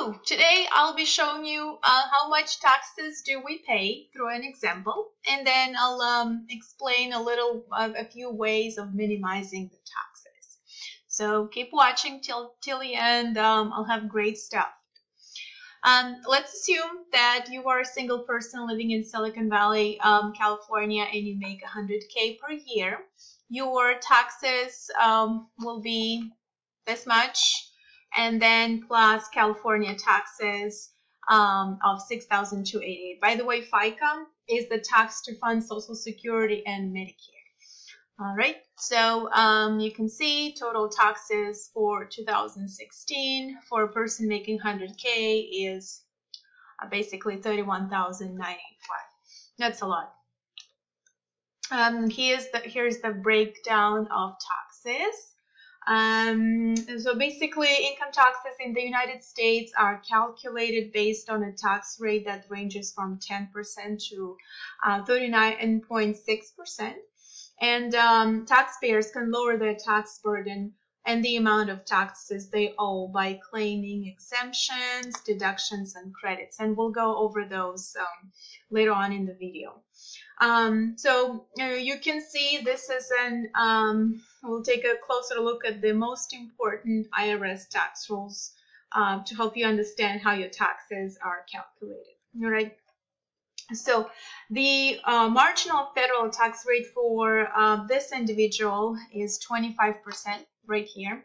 So today I'll be showing you how much taxes do we pay through an example, and then I'll explain a few ways of minimizing the taxes. So keep watching till the end. I'll have great stuff. Let's assume that you are a single person living in Silicon Valley, California, and you make 100K per year. Your taxes will be this much, and then plus California taxes of $6,288. By the way, FICA is the tax to fund Social Security and Medicare. All right, so you can see total taxes for 2016 for a person making 100K is basically $31,985. That's a lot. Here's the breakdown of taxes. So basically, income taxes in the United States are calculated based on a tax rate that ranges from 10% to 39.6%. And taxpayers can lower their tax burden and the amount of taxes they owe by claiming exemptions, deductions, and credits. And we'll go over those later on in the video. So you can see this is we'll take a closer look at the most important IRS tax rules to help you understand how your taxes are calculated. All right. So the marginal federal tax rate for this individual is 25% right here.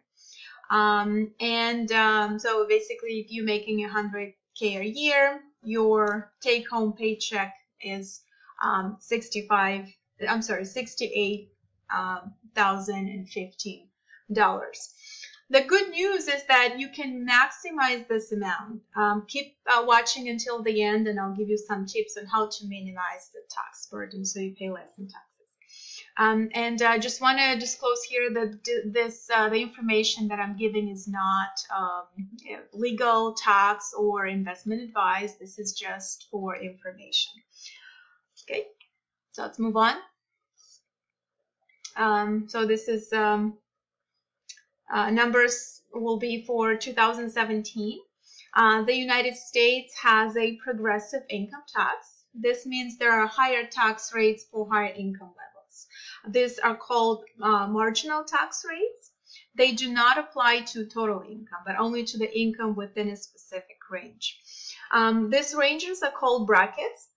So basically, if you're making 100K a year, your take-home paycheck is $68,015. The good news is that you can maximize this amount. Keep watching until the end, and I'll give you some tips on how to minimize the tax burden so you pay less in taxes. I just want to disclose here that the information that I'm giving is not legal, tax, or investment advice. This is just for information. Okay, so let's move on. So this is numbers will be for 2017. The United States has a progressive income tax. This means there are higher tax rates for higher income levels. These are called marginal tax rates. They do not apply to total income, but only to the income within a specific range. These ranges are called brackets.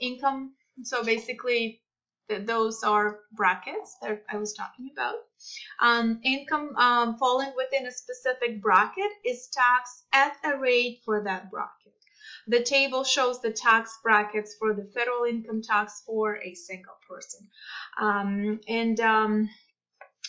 Income, so basically those are brackets that I was talking about. Income falling within a specific bracket is taxed at a rate for that bracket. The table shows the tax brackets for the federal income tax for a single person.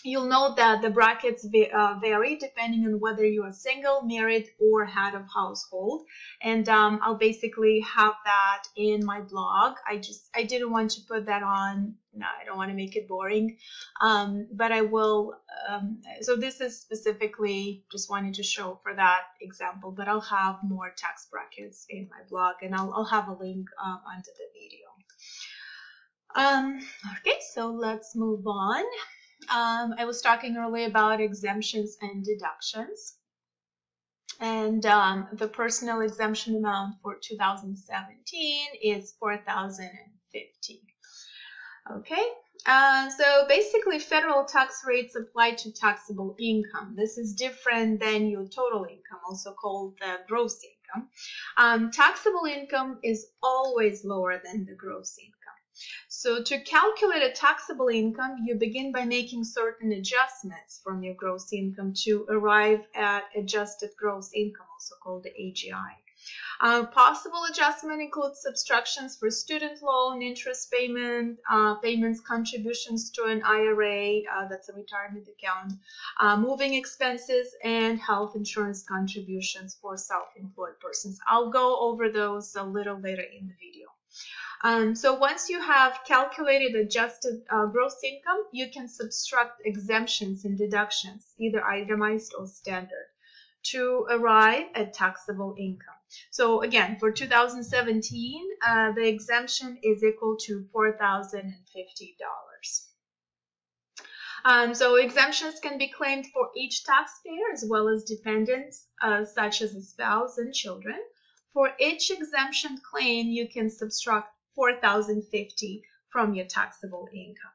You'll note that the brackets vary depending on whether you are single, married, or head of household. And I'll basically have that in my blog. I didn't want to put that on. No, I don't want to make it boring. But I will. So this is specifically just wanted to show for that example. But I'll have more tax brackets in my blog, and I'll have a link under the video. Okay, so let's move on. I was talking earlier about exemptions and deductions, and the personal exemption amount for 2017 is $4,050. Okay, so basically federal tax rates apply to taxable income. This is different than your total income, also called the gross income. Taxable income is always lower than the gross income. So to calculate a taxable income, you begin by making certain adjustments from your gross income to arrive at adjusted gross income, also called the AGI. Possible adjustment includes subtractions for student loan, interest payment, payments, contributions to an IRA, that's a retirement account, moving expenses, and health insurance contributions for self-employed persons. I'll go over those a little later in the video. So once you have calculated adjusted gross income, you can subtract exemptions and deductions, either itemized or standard, to arrive at taxable income. So again, for 2017, the exemption is equal to $4,050. So exemptions can be claimed for each taxpayer as well as dependents, such as a spouse and children. For each exemption claim, you can subtract $4,050 from your taxable income.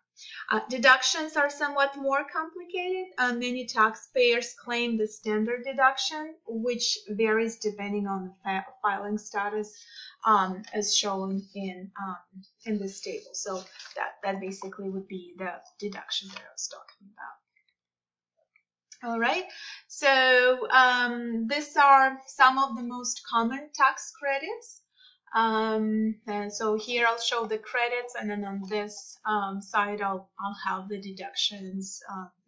Deductions are somewhat more complicated. Many taxpayers claim the standard deduction, which varies depending on the filing status, as shown in this table. So that basically would be the deduction that I was talking about. All right, so these are some of the most common tax credits. And so here I'll show the credits, and then on this side I'll have the deductions,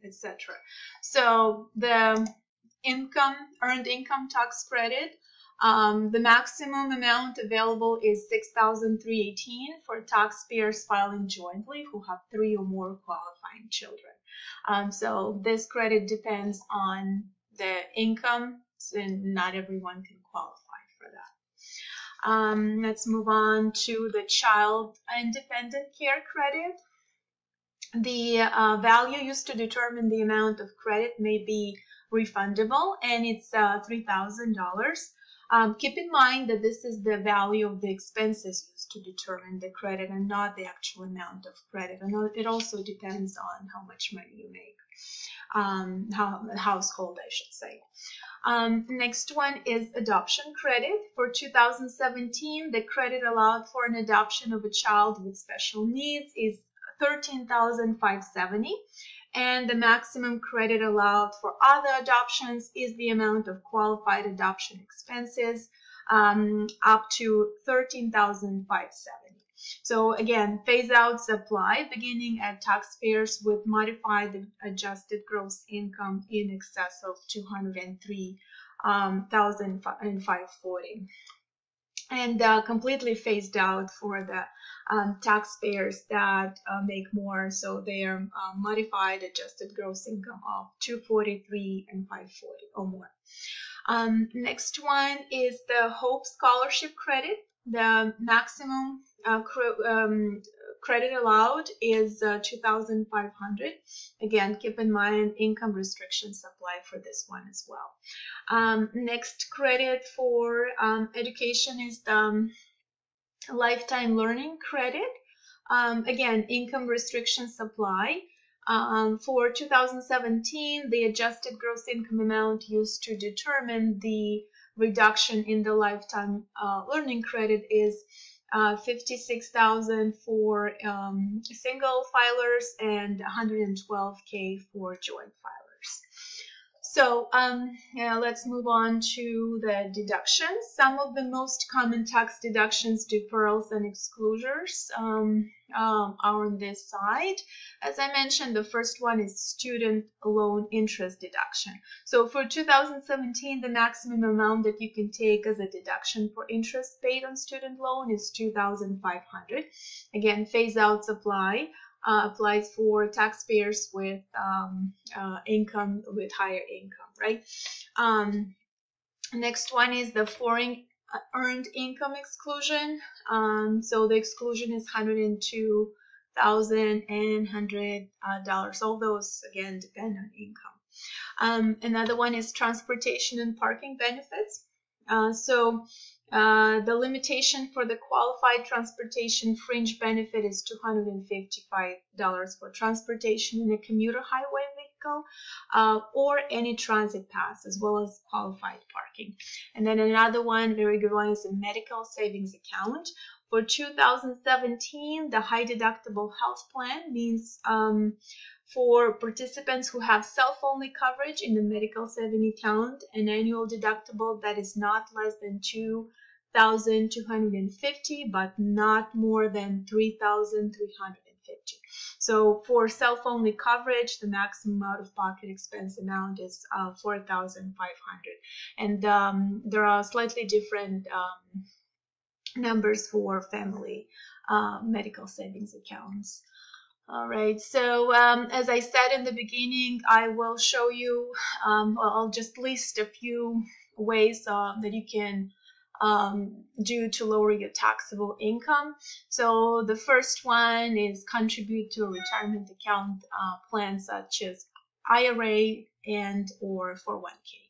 etc. So the earned income tax credit, the maximum amount available is $6,318 for taxpayers filing jointly who have 3 or more qualifying children. So this credit depends on the income, and not everyone can qualify for that. Let's move on to the child independent care credit. The value used to determine the amount of credit may be refundable, and it's $3,000. Keep in mind that this is the value of the expenses used to determine the credit and not the actual amount of credit. And it also depends on how much money you make, household, I should say. Next one is adoption credit. For 2017, the credit allowed for an adoption of a child with special needs is $13,570, and the maximum credit allowed for other adoptions is the amount of qualified adoption expenses, up to $13,570. So again, phase-outs apply beginning at taxpayers with modified adjusted gross income in excess of $203,540, and completely phased out for the taxpayers that make more. So their modified adjusted gross income of $243,540 or more. Next one is the Hope Scholarship credit. The maximum credit allowed is $2,500. Again, keep in mind income restrictions apply for this one as well. Next credit for education is the lifetime learning credit. Again, income restrictions apply. For 2017, the adjusted gross income amount used to determine the reduction in the lifetime learning credit is $56,000 for single filers and $112K for joint filers. So let's move on to the deductions. Some of the most common tax deductions, deferrals, and excluders are on this side. As I mentioned, the first one is student loan interest deduction. So for 2017, the maximum amount that you can take as a deduction for interest paid on student loan is $2,500. Again, phase-outs apply. Applies for taxpayers with income, with higher income, right? Next one is the foreign earned income exclusion. So the exclusion is $102,000 and $100. All those again depend on income. Another one is transportation and parking benefits. The limitation for the qualified transportation fringe benefit is $255 for transportation in a commuter highway vehicle or any transit pass, as well as qualified parking. And then another one, very good one, is a medical savings account. For 2017, the high deductible health plan means for participants who have self-only coverage in the medical savings account, an annual deductible that is not less than $2,250, but not more than $3,350. So for self-only coverage, the maximum out-of-pocket expense amount is $4,500, and there are slightly different numbers for family medical savings accounts. All right, so as I said in the beginning, I will show you, I'll just list a few ways that you can due to lower your taxable income. So the first one is contribute to a retirement account plan such as IRA and or 401k.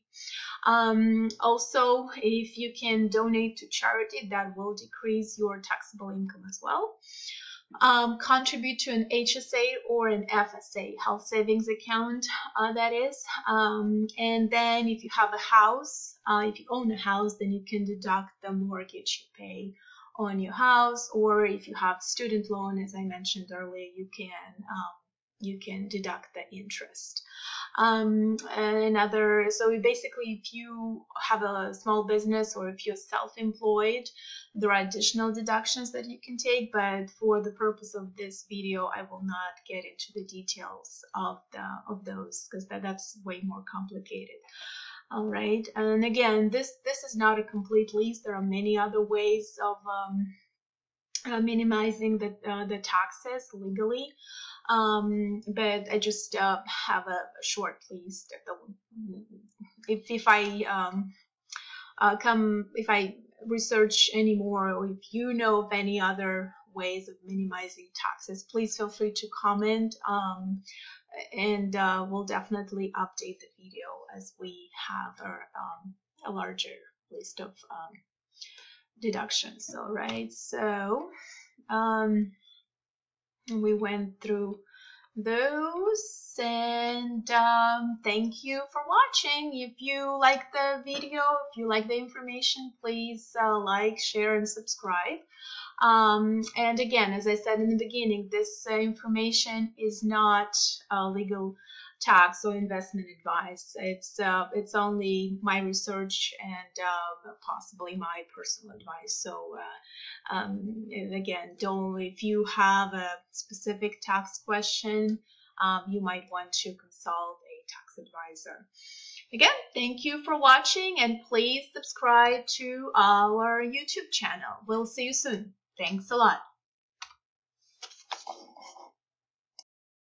Also, if you can donate to charity, that will decrease your taxable income as well. Contribute to an HSA or an FSA, health savings account, that is. And then if you have a house, if you own a house, then you can deduct the mortgage you pay on your house, or if you have student loan, as I mentioned earlier, you can deduct the interest. So basically, if you have a small business or if you're self-employed, there are additional deductions that you can take, but for the purpose of this video, I will not get into the details of those, because that's way more complicated. All right, and again, this is not a complete list. There are many other ways of minimizing the taxes legally. But I just have a short list. If I research any more, or if you know of any other ways of minimizing taxes, please feel free to comment, and we'll definitely update the video as we have a larger list of deductions. All right, so we went through those, and thank you for watching. If you like the video, if you like the information, please like, share, and subscribe. And again, as I said in the beginning, this information is not legal tax or investment advice. It's only my research and possibly my personal advice. So and again, if you have a specific tax question, you might want to consult a tax advisor. Again, thank you for watching, and please subscribe to our YouTube channel. We'll see you soon. Thanks a lot.